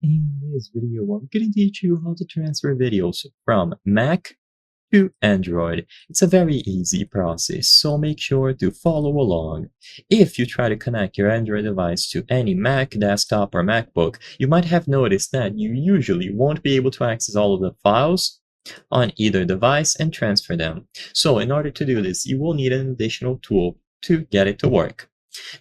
In this video, I'm going to teach you how to transfer videos from Mac to Android. It's a very easy process, so make sure to follow along. If you try to connect your Android device to any Mac, desktop, or MacBook, you might have noticed that you usually won't be able to access all of the files on either device and transfer them. So in order to do this, you will need an additional tool to get it to work.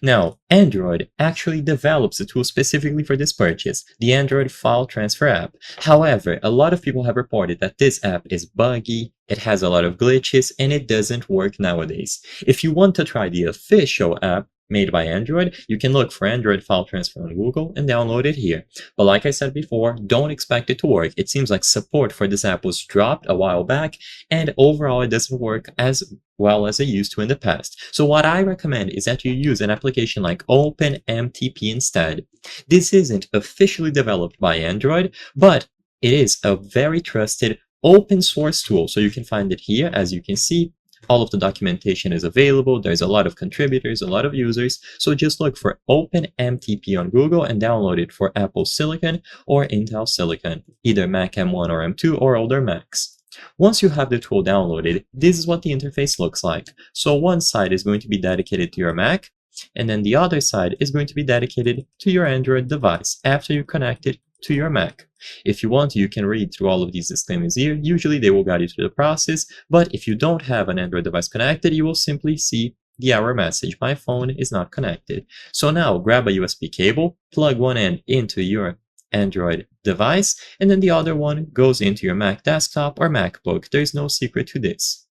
Now, Android actually develops a tool specifically for this purchase, the Android File Transfer app. However, a lot of people have reported that this app is buggy, it has a lot of glitches, and it doesn't work nowadays. If you want to try the official app made by Android, you can look for Android File Transfer on Google and download it here. But like I said before, don't expect it to work. It seems like support for this app was dropped a while back, and overall it doesn't work as well as it used to in the past. So what I recommend is that you use an application like OpenMTP instead. This isn't officially developed by Android, but it is a very trusted open source tool. So you can find it here. As you can see, all of the documentation is available. There's a lot of contributors, a lot of users. So just look for OpenMTP on Google and download it for Apple Silicon or Intel Silicon, either Mac M1 or M2 or older Macs. Once you have the tool downloaded, this is what the interface looks like. So one side is going to be dedicated to your Mac, and then the other side is going to be dedicated to your Android device after you connect it to your Mac. If you want, you can read through all of these disclaimers here. Usually they will guide you through the process, but if you don't have an Android device connected, you will simply see the error message, my phone is not connected. So now grab a USB cable, plug one end into your Android device, and then the other one goes into your Mac desktop or MacBook. There's no secret to this.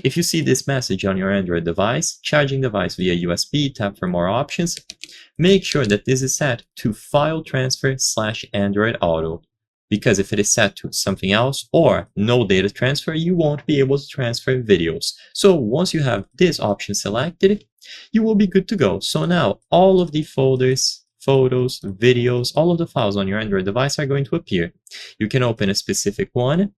If you see this message on your Android device, charging device via USB, tap for more options. Make sure that this is set to file transfer / Android Auto, because if it is set to something else or no data transfer, you won't be able to transfer videos. So once you have this option selected, you will be good to go. So now all of the folders, photos, videos, all of the files on your Android device are going to appear. You can open a specific one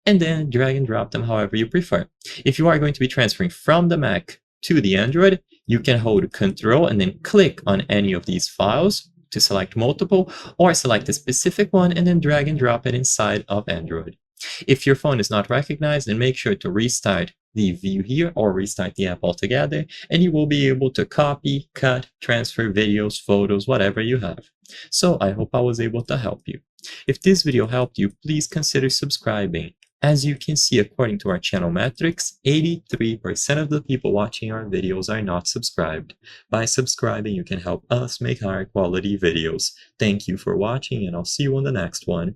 and then drag and drop them however you prefer. If you are going to be transferring from the Mac to the Android, you can hold Ctrl and then click on any of these files to select multiple, or select a specific one and then drag and drop it inside of Android. If your phone is not recognized, then make sure to restart the view here or restart the app altogether, and you will be able to copy, cut, transfer videos, photos, whatever you have. So I hope I was able to help you. If this video helped you, please consider subscribing. As you can see, according to our channel metrics, 83% of the people watching our videos are not subscribed. By subscribing, you can help us make higher quality videos. Thank you for watching, and I'll see you on the next one.